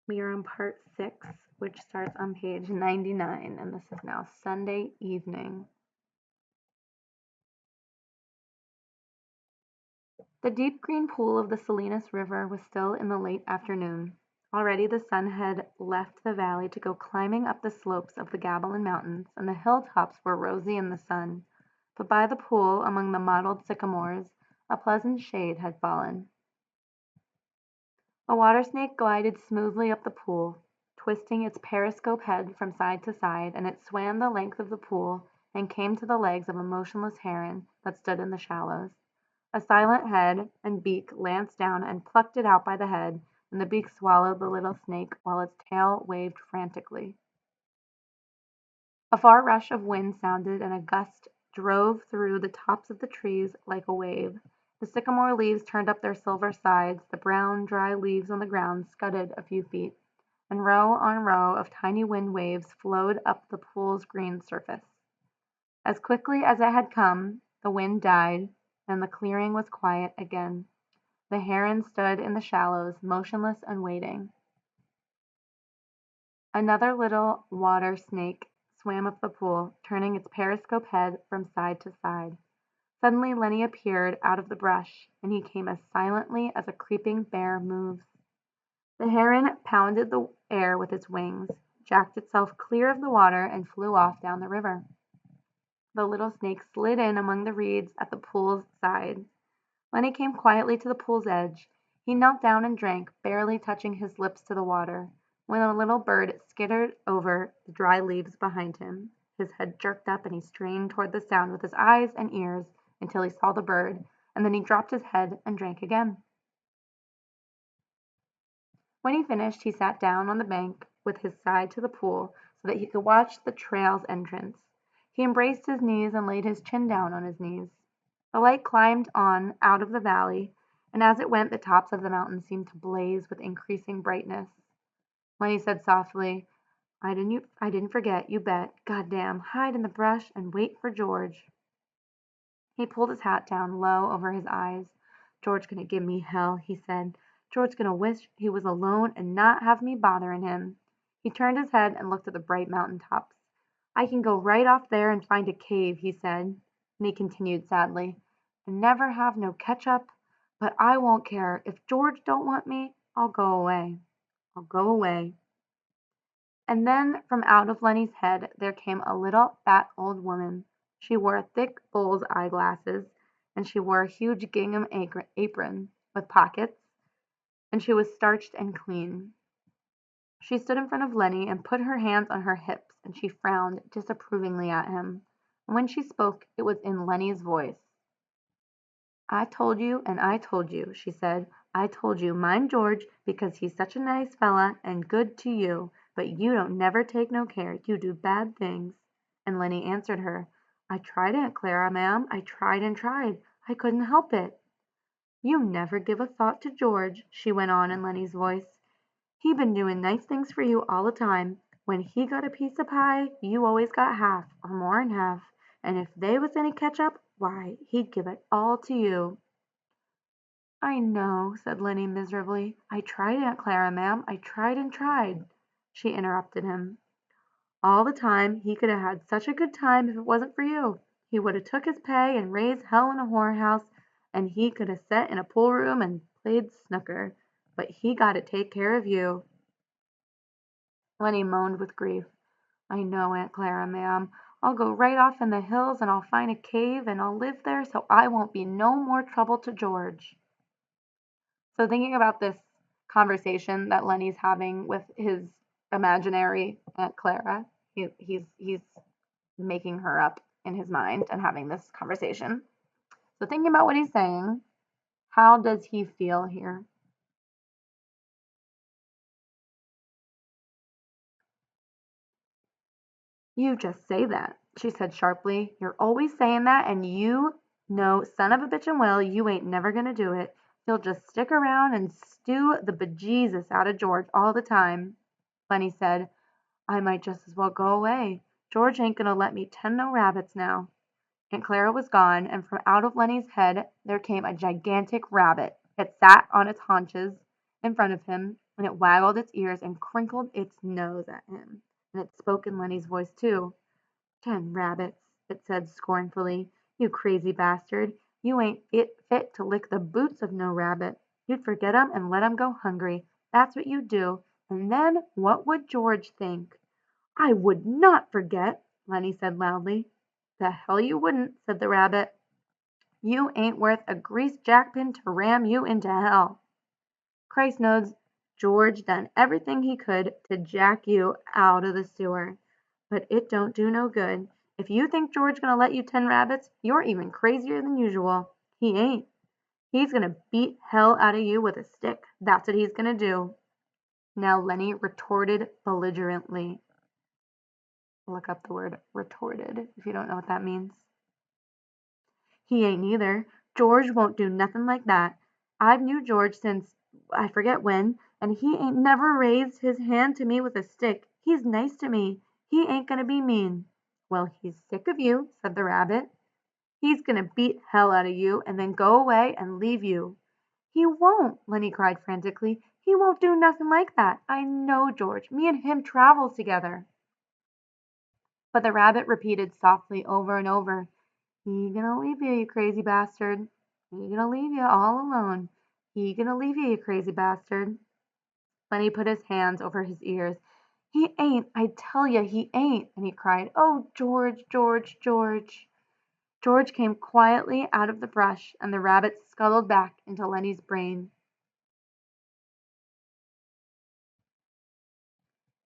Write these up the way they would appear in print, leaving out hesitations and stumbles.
We are on part 6, which starts on page 99, and this is now Sunday evening. The deep green pool of the Salinas River was still in the late afternoon. Already the sun had left the valley to go climbing up the slopes of the Gavilan Mountains, and the hilltops were rosy in the sun. But by the pool, among the mottled sycamores, a pleasant shade had fallen. A water snake glided smoothly up the pool, twisting its periscope head from side to side, and it swam the length of the pool and came to the legs of a motionless heron that stood in the shallows. A silent head and beak lanced down and plucked it out by the head, and the beak swallowed the little snake while its tail waved frantically. A far rush of wind sounded, and a gust drove through the tops of the trees like a wave. The sycamore leaves turned up their silver sides, the brown, dry leaves on the ground scudded a few feet, and row on row of tiny wind waves flowed up the pool's green surface. As quickly as it had come, the wind died, and the clearing was quiet again. The heron stood in the shallows, motionless and waiting. Another little water snake swam up the pool, turning its periscope head from side to side. Suddenly Lennie appeared out of the brush, and he came as silently as a creeping bear moves. The heron pounded the air with its wings, jacked itself clear of the water, and flew off down the river. The little snake slid in among the reeds at the pool's side. Lennie came quietly to the pool's edge. He knelt down and drank, barely touching his lips to the water, when a little bird skittered over the dry leaves behind him. His head jerked up, and he strained toward the sound with his eyes and ears until he saw the bird, and then he dropped his head and drank again. When he finished, he sat down on the bank with his side to the pool so that he could watch the trail's entrance. He embraced his knees and laid his chin down on his knees. The light climbed on out of the valley, and as it went the tops of the mountains seemed to blaze with increasing brightness. Lennie said softly, I didn't forget, you bet. Goddamn, hide in the brush and wait for George. He pulled his hat down low over his eyes. George gonna give me hell, he said. George gonna wish he was alone and not have me bothering him. He turned his head and looked at the bright mountain tops. I can go right off there and find a cave, he said. And he continued sadly, and never have no ketchup, but I won't care. If George don't want me, I'll go away. I'll go away. And then from out of Lennie's head there came a little fat old woman. She wore thick bull's eyeglasses, and she wore a huge gingham apron with pockets, and she was starched and clean. She stood in front of Lennie and put her hands on her hips, and she frowned disapprovingly at him. And when she spoke, it was in Lennie's voice. I told you and I told you, she said. I told you mind George because he's such a nice fella and good to you, but you don't never take no care. You do bad things. And Lennie answered her, I tried, Aunt Clara, ma'am. I tried and tried. I couldn't help it. You never give a thought to George, she went on in Lennie's voice. He been doing nice things for you all the time. When he got a piece of pie, you always got half, or more'n half. And if they was any ketchup, why, he'd give it all to you. I know, said Lennie miserably. I tried, Aunt Clara, ma'am. I tried and tried. She interrupted him. All the time he could have had such a good time if it wasn't for you. He would have took his pay and raised hell in a whorehouse, and he could have set in a pool room and played snooker. But he got to take care of you. Lennie moaned with grief. I know, Aunt Clara, ma'am. I'll go right off in the hills and I'll find a cave and I'll live there so I won't be no more trouble to George. So thinking about this conversation that Lennie's having with his imaginary Aunt Clara, he's making her up in his mind and having this conversation. So thinking about what he's saying, how does he feel here? You just say that, she said sharply. You're always saying that, and you know, son of a bitch and will, you ain't never gonna do it. You'll just stick around and stew the bejesus out of George all the time. Lennie said, I might just as well go away. George ain't gonna let me tend no rabbits now. Aunt Clara was gone, and from out of Lennie's head there came a gigantic rabbit. It sat on its haunches in front of him, and it waggled its ears and crinkled its nose at him, and it spoke in Lennie's voice too. 10 rabbits, it said scornfully. You crazy bastard. You ain't fit to lick the boots of no rabbit. You'd forget 'em and let 'em go hungry. That's what you'd do. And then what would George think? I would not forget, Lennie said loudly. The hell you wouldn't, said the rabbit. You ain't worth a greased jackpin to ram you into hell. Christ knows George done everything he could to jack you out of the sewer. But it don't do no good. If you think George gonna let you 10 rabbits, you're even crazier than usual. He ain't. He's gonna beat hell out of you with a stick. That's what he's gonna do. Now Lennie retorted belligerently. Look up the word retorted if you don't know what that means. He ain't neither. George won't do nothing like that. I've knew George since I forget when, and he ain't never raised his hand to me with a stick. He's nice to me. He ain't gonna be mean. Well, he's sick of you, said the rabbit. He's gonna beat hell out of you and then go away and leave you. He won't, Lennie cried frantically. He won't do nothing like that. I know George. Me and him travels together. But the rabbit repeated softly over and over, He gonna leave you, you crazy bastard. He gonna leave you all alone. He gonna leave you, you crazy bastard. Lennie put his hands over his ears. He ain't, I tell you, he ain't. And he cried, Oh, George, George, George. George came quietly out of the brush, and the rabbit scuttled back into Lennie's brain.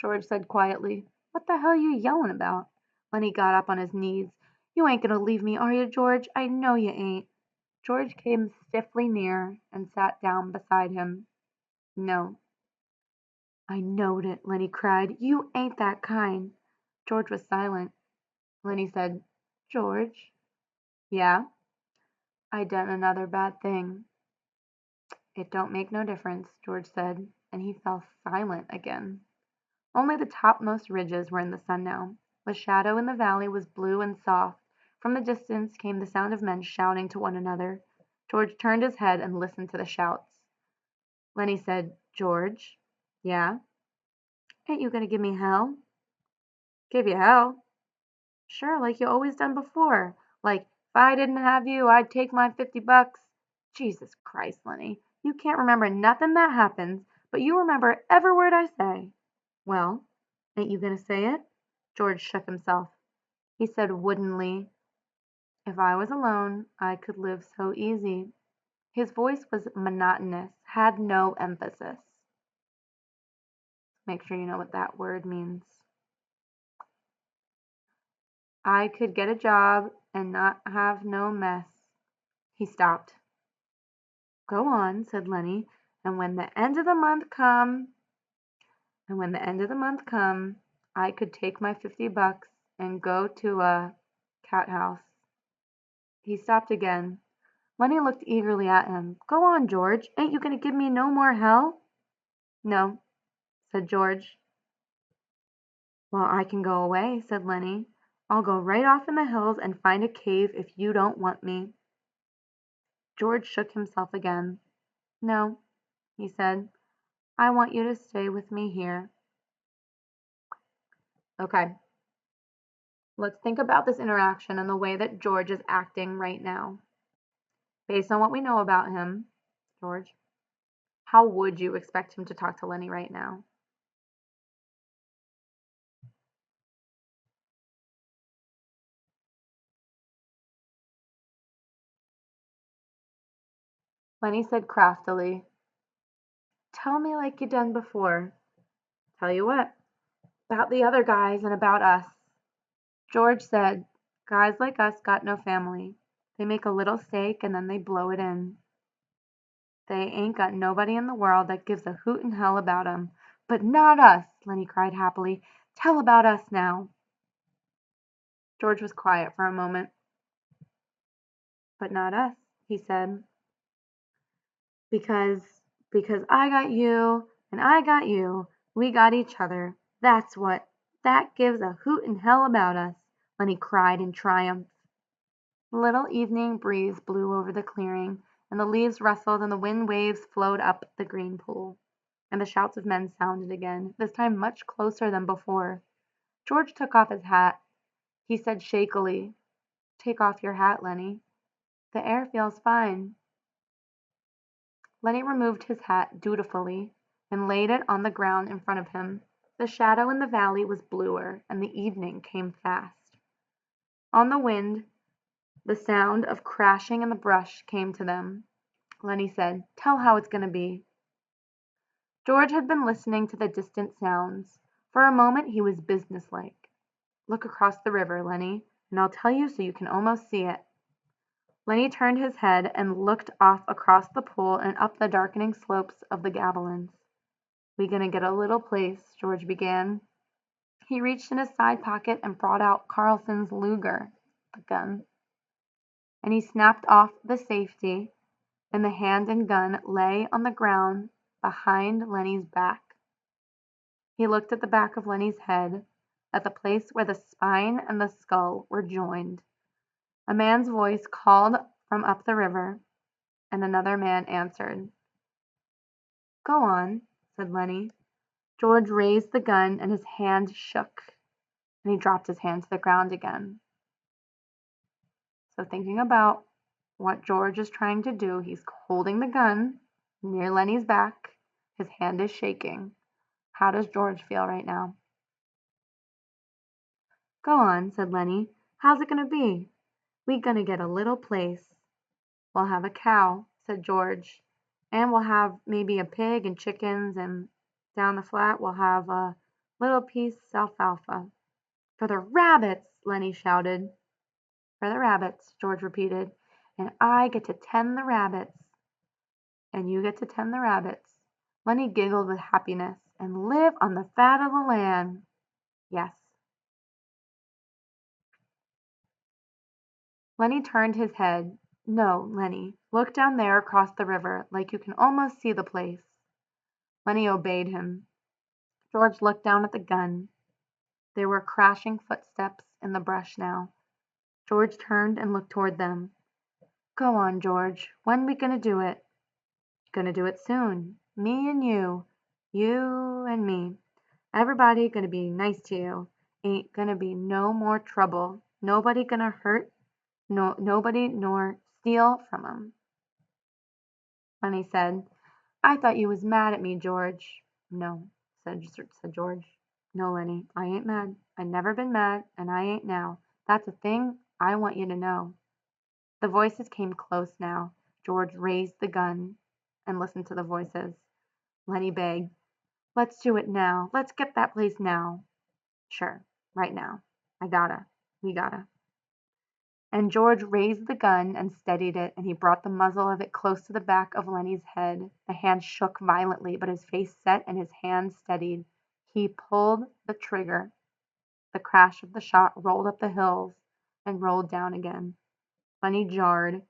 George said quietly, What the hell are you yelling about? Lennie got up on his knees. You ain't gonna leave me, are you, George? I know you ain't. George came stiffly near and sat down beside him. No. I knowed it, Lennie cried. You ain't that kind. George was silent. Lennie said, George? Yeah? I done another bad thing. It don't make no difference, George said, and he fell silent again. Only the topmost ridges were in the sun now. The shadow in the valley was blue and soft. From the distance came the sound of men shouting to one another. George turned his head and listened to the shouts. Lennie said, George? Yeah? Ain't you gonna give me hell? Give you hell? Sure, like you always done before. Like, if I didn't have you, I'd take my $50. Jesus Christ, Lennie. You can't remember nothing that happens, but you remember every word I say. Well, ain't you gonna say it? George shook himself. He said woodenly, If I was alone, I could live so easy. His voice was monotonous, had no emphasis. Make sure you know what that word means. I could get a job and not have no mess. He stopped. Go on, said Lennie, and when the end of the month come, I could take my $50 and go to a cat house. He stopped again. Lennie looked eagerly at him. Go on, George. Ain't you going to give me no more hell? No, said George. Well, I can go away, said Lennie. I'll go right off in the hills and find a cave if you don't want me. George shook himself again. No, he said. I want you to stay with me here. Okay. Let's think about this interaction and the way that George is acting right now. Based on what we know about him, George, how would you expect him to talk to Lennie right now? Lennie said craftily, Tell me like you done before. Tell you what, about the other guys and about us. George said, Guys like us got no family. They make a little stake and then they blow it in. They ain't got nobody in the world that gives a hoot in hell about 'em. But not us, Lennie cried happily. Tell about us now. George was quiet for a moment. But not us, he said. Because I got you and I got you. We got each other. That's what. That gives a hoot in hell about us, Lennie cried in triumph. The little evening breeze blew over the clearing, and the leaves rustled and the wind waves flowed up the green pool. and the shouts of men sounded again, this time much closer than before. George took off his hat. He said shakily, "Take off your hat, Lennie. The air feels fine." Lennie removed his hat dutifully and laid it on the ground in front of him. The shadow in the valley was bluer, and the evening came fast. On the wind, the sound of crashing in the brush came to them. Lennie said, "Tell how it's going to be." George had been listening to the distant sounds. For a moment he was businesslike. "Look across the river, Lennie, and I'll tell you so you can almost see it." Lennie turned his head and looked off across the pool and up the darkening slopes of the Gavilands. "We gonna get a little place," George began. He reached in his side pocket and brought out Carlson's Luger, the gun, and he snapped off the safety, and the hand and gun lay on the ground behind Lennie's back. He looked at the back of Lennie's head, at the place where the spine and the skull were joined. A man's voice called from up the river, and another man answered. "Go on," said Lennie. George raised the gun and his hand shook, and he dropped his hand to the ground again. So thinking about what George is trying to do, he's holding the gun near Lennie's back. His hand is shaking. How does George feel right now? "Go on," said Lennie. "How's it gonna be?" "We gonna get a little place." "We'll have a cow," said George, "and we'll have maybe a pig and chickens, and down the flat we'll have a little piece alfalfa." "For the rabbits!" Lennie shouted. "For the rabbits," George repeated, "and I get to tend the rabbits." "And you get to tend the rabbits." Lennie giggled with happiness. "And live on the fat of the land." "Yes." Lennie turned his head. "No, Lennie, look down there across the river, like you can almost see the place." Lennie obeyed him. George looked down at the gun. There were crashing footsteps in the brush now. George turned and looked toward them. "Go on, George. When we gonna do it?" "Gonna do it soon. Me and you. You and me. Everybody gonna be nice to you. Ain't gonna be no more trouble. Nobody gonna hurt. Nobody nor steal from 'em." Lennie said, "I thought you was mad at me, George." "No," said George. "No, Lennie, I ain't mad. I never been mad, and I ain't now. That's a thing I want you to know." The voices came close now. George raised the gun and listened to the voices. Lennie begged, "Let's do it now. Let's get that place now." "Sure, right now. We gotta." And George raised the gun and steadied it, and he brought the muzzle of it close to the back of Lennie's head. The hand shook violently, but his face set and his hand steadied. He pulled the trigger. The crash of the shot rolled up the hills and rolled down again. Lennie jarred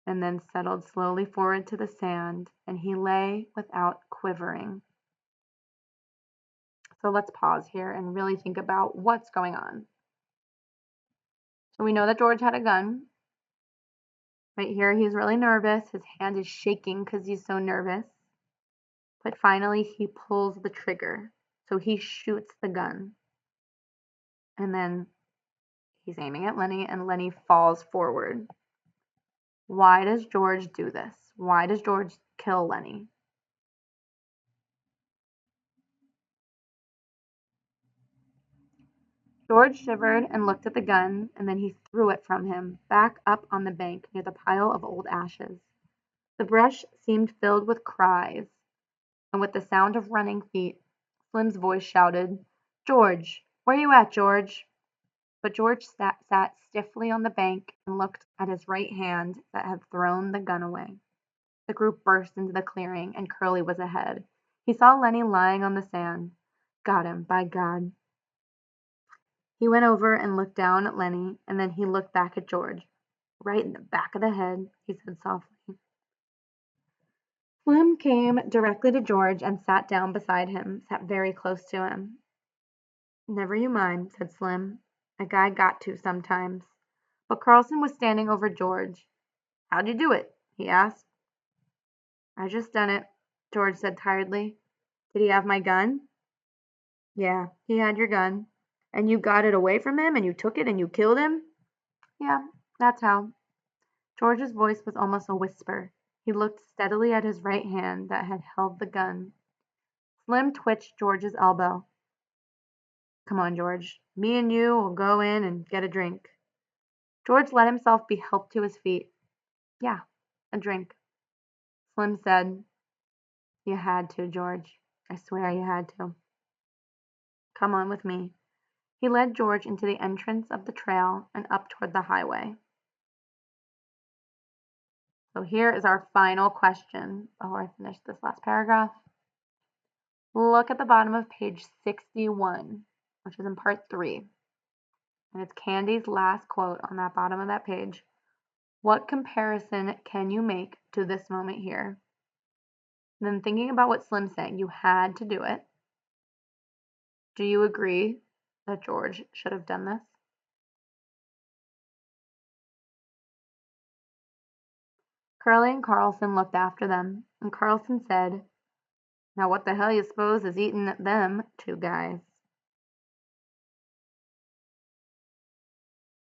and then settled slowly forward to the sand, and he lay without quivering. So let's pause here and really think about what's going on. So we know that George had a gun. Right here, he's really nervous. His hand is shaking because he's so nervous. But finally, he pulls the trigger. So he shoots the gun. And then he's aiming at Lennie, and Lennie falls forward. Why does George do this? Why does George kill Lennie? George shivered and looked at the gun, and then he threw it from him, back up on the bank near the pile of old ashes. The brush seemed filled with cries, and with the sound of running feet, Slim's voice shouted, "George! Where you at, George?" But George sat stiffly on the bank and looked at his right hand that had thrown the gun away. The group burst into the clearing, and Curly was ahead. He saw Lennie lying on the sand. "Got him, by God." He went over and looked down at Lennie, and then he looked back at George. "Right in the back of the head," he said softly. Slim came directly to George and sat down beside him, sat very close to him. "Never you mind," said Slim. "A guy got to sometimes." But Carlson was standing over George. "How'd you do it?" he asked. "I just done it." George said tiredly. Did he have my gun? Yeah, he had your gun. And you got it away from him and you took it and you killed him? Yeah, that's how. George's voice was almost a whisper. He looked steadily at his right hand that had held the gun. Slim twitched George's elbow. Come on, George. Me and you will go in and get a drink. George let himself be helped to his feet. Yeah, a drink. Slim said, You had to, George. I swear you had to. Come on with me. He led George into the entrance of the trail and up toward the highway. So here is our final question before I finish this last paragraph. Look at the bottom of page 61, which is in part 3. And it's Candy's last quote on that bottom of that page. What comparison can you make to this moment here? And then thinking about what Slim's saying, you had to do it. Do you agree that George should have done this? Curly and Carlson looked after them, and Carlson said, Now what the hell you suppose is eating them two guys?